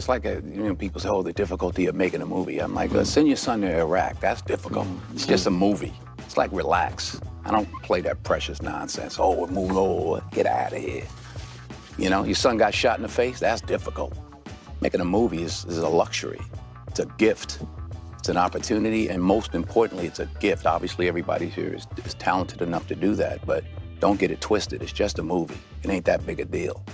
It's like, people say, oh, the difficulty of making a movie. I'm like, send your son to Iraq. That's difficult. It's just a movie. It's like, relax. I don't play that precious nonsense. Oh, move over, get out of here. Your son got shot in the face. That's difficult. Making a movie is a luxury. It's a gift. It's an opportunity, and most importantly, it's a gift. Obviously, everybody here is talented enough to do that, but don't get it twisted. It's just a movie. It ain't that big a deal.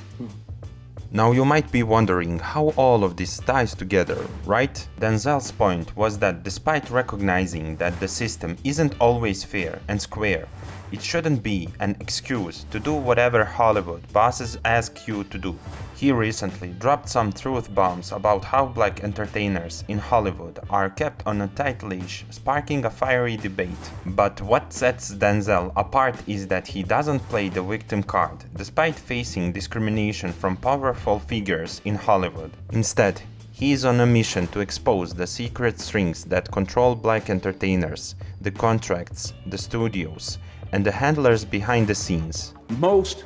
Now you might be wondering how all of this ties together, right? Denzel's point was that despite recognizing that the system isn't always fair and square, it shouldn't be an excuse to do whatever Hollywood bosses ask you to do. He recently dropped some truth bombs about how black entertainers in Hollywood are kept on a tight leash, sparking a fiery debate. But what sets Denzel apart is that he doesn't play the victim card, despite facing discrimination from powerful figures in Hollywood. Instead, he is on a mission to expose the secret strings that control black entertainers, the contracts, the studios, and the handlers behind the scenes. Most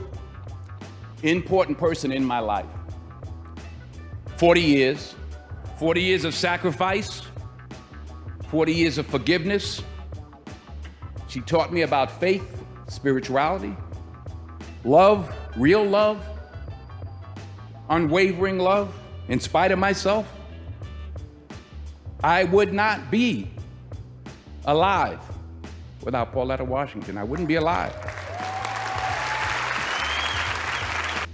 important person in my life. 40 years. 40 years of sacrifice. 40 years of forgiveness. She taught me about faith, spirituality, love, real love, unwavering love, in spite of myself. I would not be alive without Pauletta Washington. I wouldn't be alive.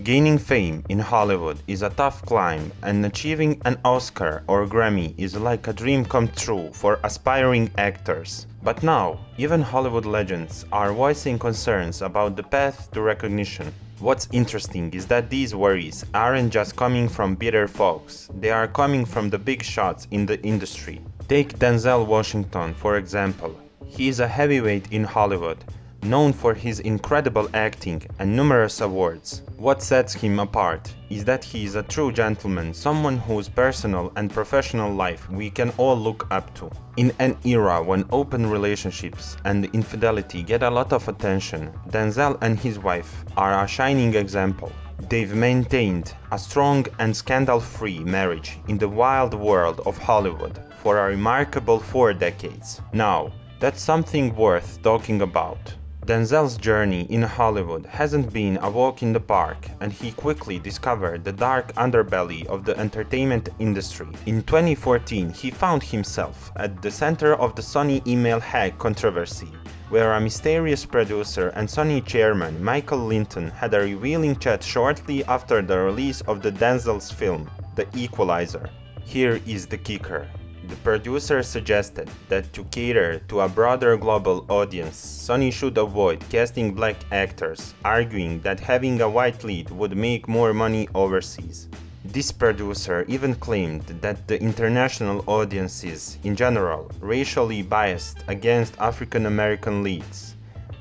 Gaining fame in Hollywood is a tough climb, and achieving an Oscar or Grammy is like a dream come true for aspiring actors. But now, even Hollywood legends are voicing concerns about the path to recognition. What's interesting is that these worries aren't just coming from bitter folks, they are coming from the big shots in the industry. Take Denzel Washington, for example. He is a heavyweight in Hollywood, known for his incredible acting and numerous awards. What sets him apart is that he is a true gentleman, someone whose personal and professional life we can all look up to. In an era when open relationships and infidelity get a lot of attention, Denzel and his wife are a shining example. They've maintained a strong and scandal-free marriage in the wild world of Hollywood for a remarkable 4 decades. Now, that's something worth talking about. Denzel's journey in Hollywood hasn't been a walk in the park, and he quickly discovered the dark underbelly of the entertainment industry. In 2014, he found himself at the center of the Sony email hack controversy, where a mysterious producer and Sony chairman Michael Linton had a revealing chat shortly after the release of the Denzel's film, The Equalizer. Here is the kicker. The producer suggested that to cater to a broader global audience, Sony should avoid casting black actors, arguing that having a white lead would make more money overseas. This producer even claimed that the international audience is, in general, racially biased against African American leads.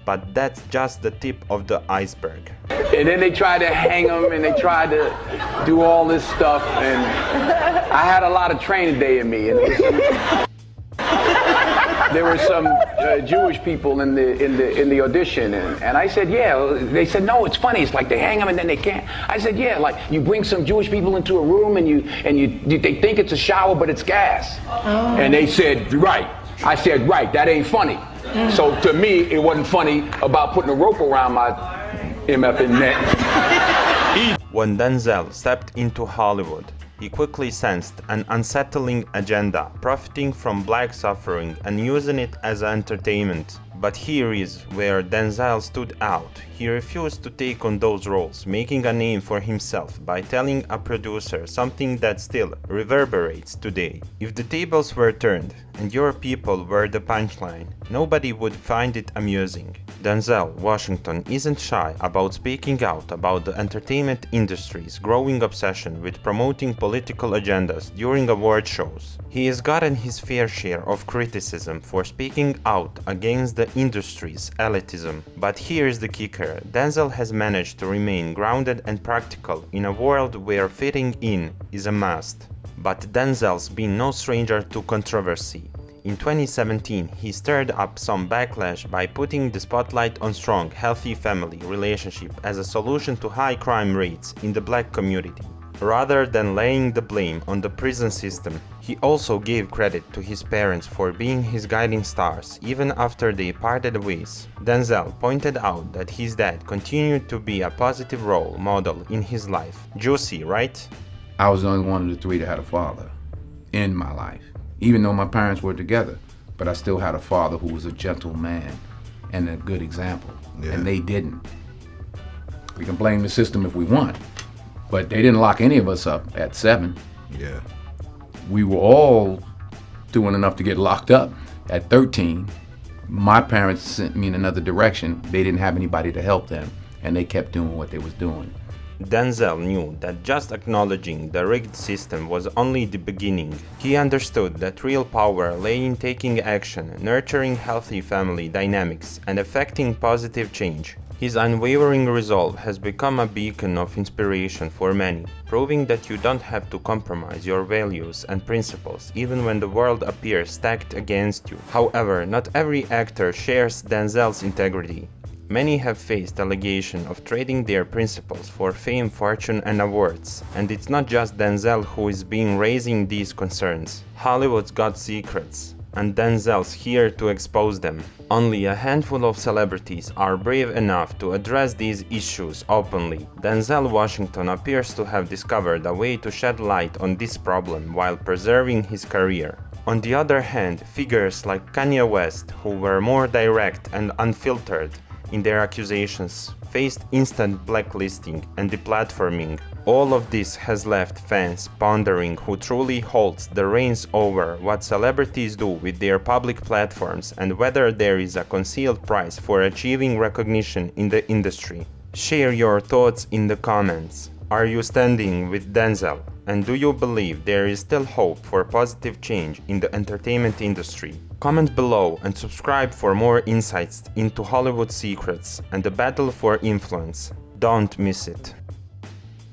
But that's just the tip of the iceberg. And then they tried to hang him, and they tried to do all this stuff, and I had a lot of training day in me. And there were some Jewish people in the audition, and I said, yeah. They said, no, it's funny. It's like they hang them and then they can't. I said, yeah, like you bring some Jewish people into a room and they think it's a shower, but it's gas. Oh. And they said, right. I said, right. That ain't funny. So to me, it wasn't funny about putting a rope around my MFing neck. When Denzel stepped into Hollywood, he quickly sensed an unsettling agenda, profiting from black suffering and using it as entertainment. But here is where Denzel stood out. He refused to take on those roles, making a name for himself by telling a producer something that still reverberates today. If the tables were turned and your people were the punchline, nobody would find it amusing. Denzel Washington isn't shy about speaking out about the entertainment industry's growing obsession with promoting political agendas during award shows. He has gotten his fair share of criticism for speaking out against the industry's elitism. But here's the kicker: Denzel has managed to remain grounded and practical in a world where fitting in is a must. But Denzel's been no stranger to controversy. In 2017, he stirred up some backlash by putting the spotlight on strong, healthy family relationship as a solution to high crime rates in the black community. rather than laying the blame on the prison system. He also gave credit to his parents for being his guiding stars even after they parted ways. Denzel pointed out that his dad continued to be a positive role model in his life. Juicy, right? I was the only one of the three that had a father in my life, even though my parents were together. But I still had a father who was a gentleman and a good example, and they didn't. We can blame the system if we want, but they didn't lock any of us up at 7. Yeah. We were all doing enough to get locked up at 13. My parents sent me in another direction. They didn't have anybody to help them, and they kept doing what they was doing. Denzel knew that just acknowledging the rigged system was only the beginning. He understood that real power lay in taking action, nurturing healthy family dynamics, and effecting positive change. His unwavering resolve has become a beacon of inspiration for many, proving that you don't have to compromise your values and principles even when the world appears stacked against you. However, not every actor shares Denzel's integrity. Many have faced allegation of trading their principles for fame, fortune, and awards. And it's not just Denzel who is raising these concerns. Hollywood's got secrets, and Denzel's here to expose them. Only a handful of celebrities are brave enough to address these issues openly. Denzel Washington appears to have discovered a way to shed light on this problem while preserving his career. On the other hand, figures like Kanye West, who were more direct and unfiltered in their accusations, faced instant blacklisting and deplatforming. All of this has left fans pondering who truly holds the reins over what celebrities do with their public platforms and whether there is a concealed price for achieving recognition in the industry. Share your thoughts in the comments. Are you standing with Denzel? And do you believe there is still hope for positive change in the entertainment industry? Comment below and subscribe for more insights into Hollywood secrets and the battle for influence. Don't miss it.